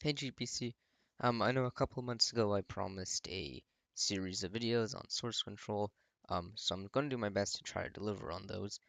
Hey GPC, I know a couple of months ago I promised a series of videos on source control, so I'm going to do my best to try to deliver on those.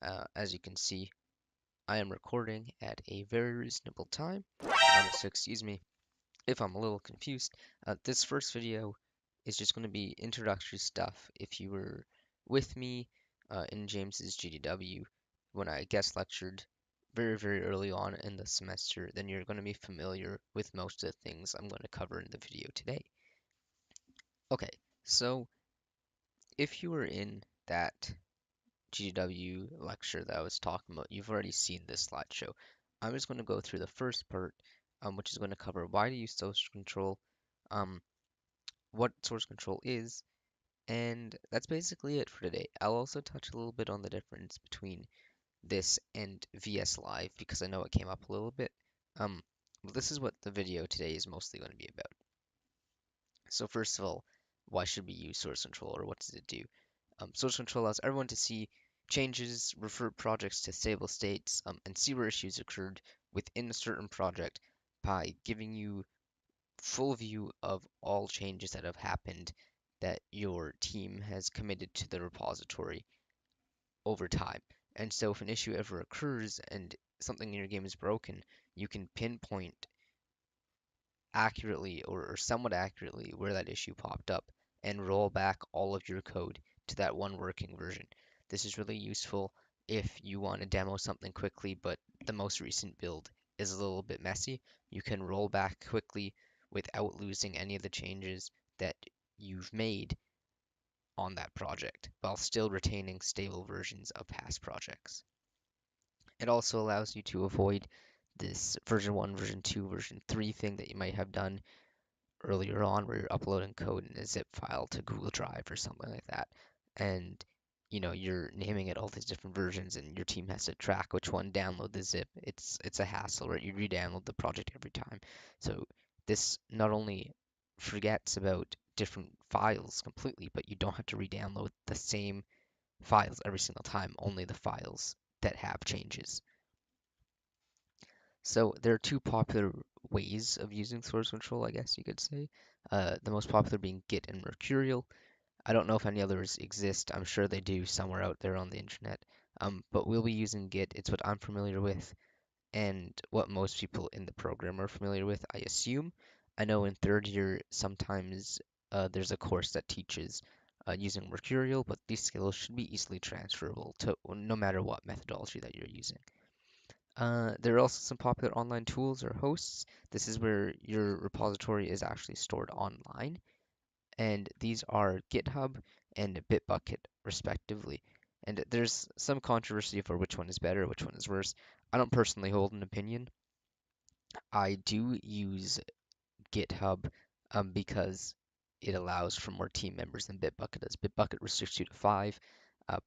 As you can see, I am recording at a very reasonable time, so excuse me if I'm a little confused. This first video is just going to be introductory stuff. If you were with me in James's GDW when I guest lectured very, very early on in the semester, then you're going to be familiar with most of the things I'm going to cover in the video today. Okay, so if you were in that GDW lecture that I was talking about, you've already seen this slideshow. I'm just going to go through the first part, which is going to cover why to use source control, um, what source control is, and that's basically it for today. I'll also touch a little bit on the difference between this and VS Live because I know it came up a little bit. Um, well, this is what the video today is mostly going to be about. So first of all, why should we use source control or what does it do? Source control allows everyone to see changes, refer projects to stable states, and see where issues occurred within a certain project by giving you full view of all changes that have happened that your team has committed to the repository over time. And so if an issue ever occurs and something in your game is broken, you can pinpoint accurately or somewhat accurately where that issue popped up and roll back all of your code to that one working version. This is really useful if you want to demo something quickly, but the most recent build is a little bit messy. You can roll back quickly without losing any of the changes that you've made on that project while still retaining stable versions of past projects. It also allows you to avoid this version 1, version 2, version 3 thing that you might have done earlier on where you're uploading code in a zip file to Google Drive or something like that. And you're naming it all these different versions and your team has to track which one download the zip. It's a hassle, right? You re-download the project every time. So this not only forgets about different files completely, but you don't have to re-download the same files every single time, only the files that have changes. So there are two popular ways of using source control, I guess you could say. The most popular being Git and Mercurial. I don't know if any others exist. I'm sure they do somewhere out there on the internet. But we'll be using Git. It's what I'm familiar with and what most people in the program are familiar with, I assume. I know in third year sometimes there's a course that teaches using Mercurial, but these skills should be easily transferable to no matter what methodology that you're using. There are also some popular online tools or hosts. This is where your repository is actually stored online, and these are GitHub and Bitbucket, respectively. And there's some controversy for which one is better, which one is worse. I don't personally hold an opinion. I do use GitHub because it allows for more team members than Bitbucket does. Bitbucket restricts you to five,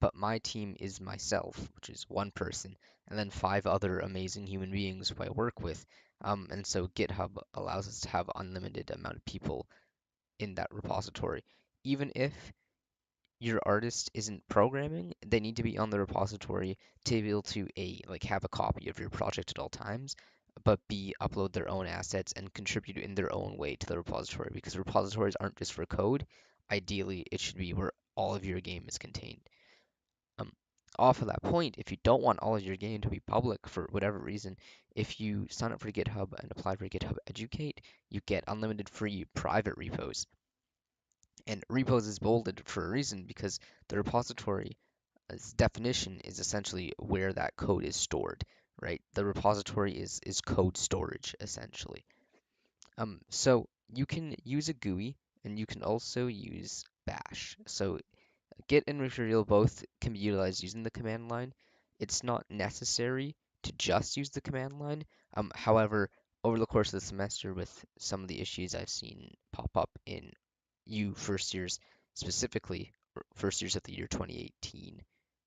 but my team is myself, which is one person, and then five other amazing human beings who I work with. And so GitHub allows us to have unlimited amount of people in that repository. Even if your artist isn't programming, they need to be on the repository to be able to like have a copy of your project at all times, but B upload their own assets and contribute in their own way to the repository because repositories aren't just for code. Ideally, it should be where all of your game is contained. Um, Off of that point, if you don't want all of your game to be public for whatever reason, if you sign up for GitHub and apply for GitHub Educate, you get unlimited free private repos. And repos is bolded for a reason because the repository's definition is essentially where that code is stored, right? The repository is code storage essentially. So you can use a GUI and you can also use bash. So Git and Mercurial both can be utilized using the command line. It's not necessary to just use the command line. However, over the course of the semester with some of the issues I've seen pop up in you first years, specifically first years of the year 2018,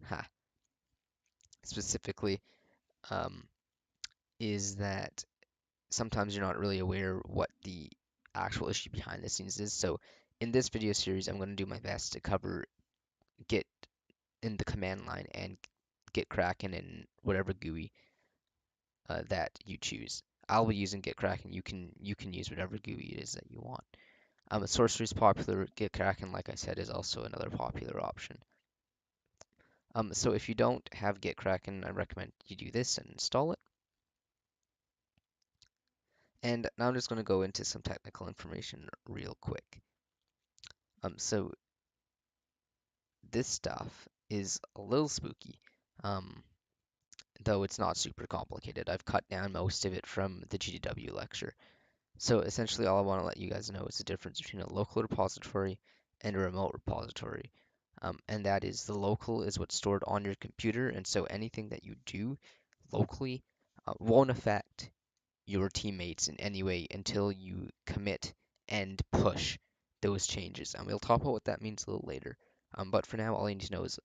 ha, specifically, um, is that sometimes you're not really aware what the actual issue behind the scenes is. So in this video series, I'm going to do my best to cover Git in the command line and Git Kraken in whatever GUI that you choose. I'll be using Gitkraken. You can use whatever GUI it is that you want. Sorcery is popular. Gitkraken, like I said, is also another popular option. So if you don't have Gitkraken, I recommend you do this and install it. And now I'm just going to go into some technical information real quick. So this stuff is a little spooky, um, though it's not super complicated. I've cut down most of it from the GDW lecture. So essentially, all I want to let you guys know is the difference between a local repository and a remote repository. And that is the local is what's stored on your computer, and so anything that you do locally won't affect your teammates in any way until you commit and push those changes. And we'll talk about what that means a little later. But for now, all you need to know is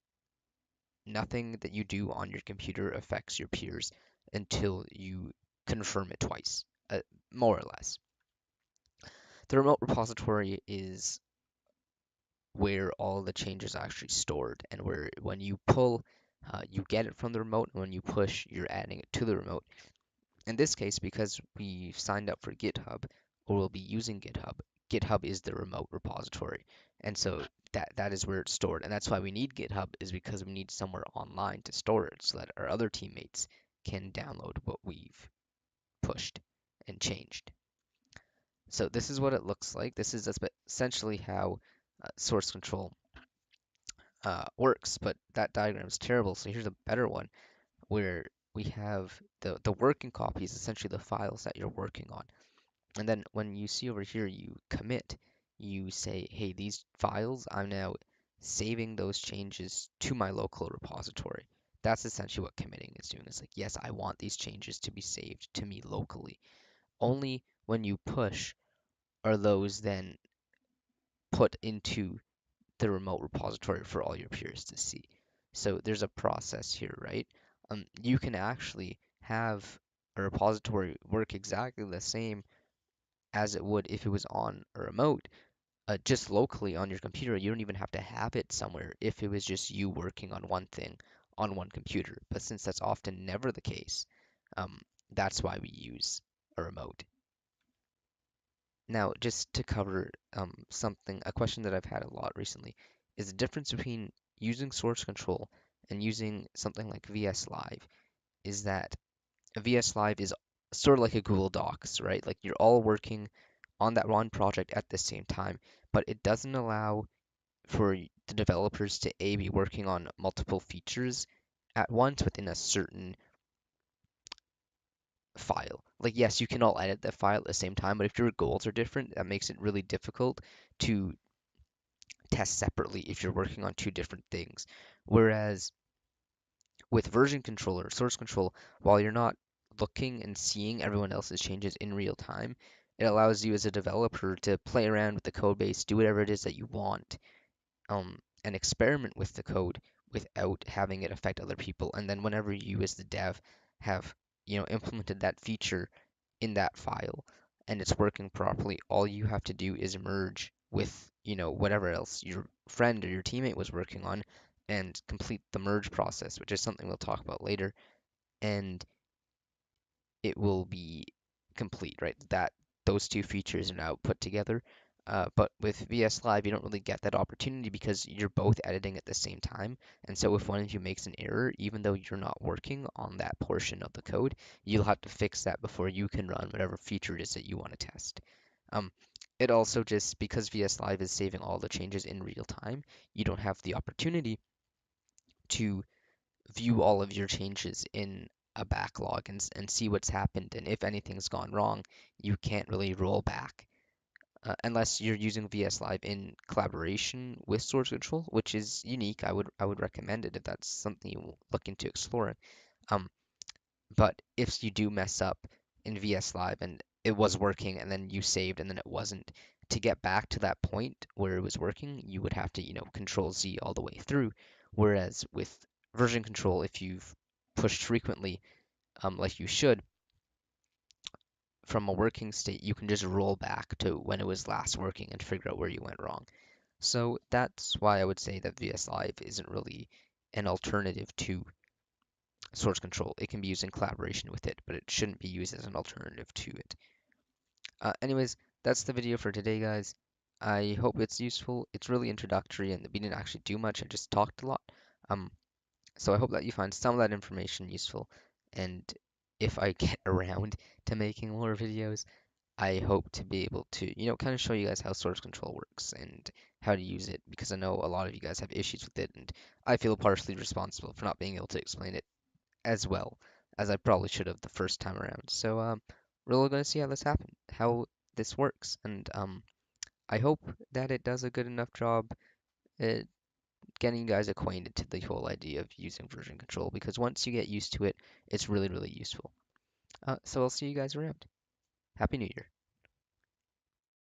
nothing that you do on your computer affects your peers until you confirm it twice, more or less. The remote repository is where all the changes are actually stored, and where when you pull, you get it from the remote, and when you push, you're adding it to the remote. In this case, because we've signed up for GitHub, or we'll be using GitHub, GitHub is the remote repository. And so that is where it's stored. And that's why we need GitHub, is because we need somewhere online to store it so that our other teammates can download what we've pushed and changed. So this is what it looks like. This is essentially how source control works, but that diagram is terrible. So here's a better one where we have the working copy is essentially the files that you're working on. And then when you see over here, you commit, you say, hey, these files, I'm now saving those changes to my local repository. That's essentially what committing is doing. It's like, yes, I want these changes to be saved to me locally. Only when you push are those then put into the remote repository for all your peers to see. So there's a process here, right? You can actually have a repository work exactly the same as it would if it was on a remote, just locally on your computer. You don't even have to have it somewhere if it was just you working on one thing on one computer. But since that's often never the case, um, that's why we use a remote. Now, just to cover a question that I've had a lot recently is the difference between using source control and using something like VS Live is that a VS Live is sort of like a Google Docs, right? Like you're all working on that one project at the same time, but it doesn't allow for the developers to be working on multiple features at once within a certain file. Like, yes, you can all edit the file at the same time, but if your goals are different, that makes it really difficult to test separately if you're working on two different things. Whereas with version control or source control, while you're not looking and seeing everyone else's changes in real time, it allows you as a developer to play around with the code base, do whatever it is that you want, and experiment with the code without having it affect other people. And then whenever you as the dev have, implemented that feature in that file and it's working properly, all you have to do is merge with, whatever else your friend or your teammate was working on and complete the merge process, which is something we'll talk about later. And it will be complete, right? That those two features are now put together. But with VS Live, you don't really get that opportunity because you're both editing at the same time. And so if one of you makes an error, even though you're not working on that portion of the code, you'll have to fix that before you can run whatever feature it is that you want to test. Um, it also just because VS Live is saving all the changes in real time, you don't have the opportunity to view all of your changes in a backlog and see what's happened. And if anything's gone wrong, you can't really roll back unless you're using VS Live in collaboration with Source Control, which is unique. I would recommend it if that's something you look into exploring. Um, but if you do mess up in VS Live and it was working and then you saved and then it wasn't, to get back to that point where it was working, you would have to, control Z all the way through. Whereas with version control, if you've pushed frequently, like you should, from a working state, you can just roll back to when it was last working and figure out where you went wrong. So that's why I would say that VS Live isn't really an alternative to source control. It can be used in collaboration with it, but it shouldn't be used as an alternative to it. Anyways, that's the video for today, guys. I hope it's useful. It's really introductory, and we didn't actually do much. I just talked a lot. Um, so I hope that you find some of that information useful. And if I get around to making more videos, I hope to be able to, kind of show you guys how source control works and how to use it, because I know a lot of you guys have issues with it, and I feel partially responsible for not being able to explain it as well as I probably should have the first time around. So we're all gonna see how this works, and I hope that it does a good enough job at getting you guys acquainted to the whole idea of using version control, because once you get used to it, it's really, really useful. So I'll see you guys around. Happy New Year.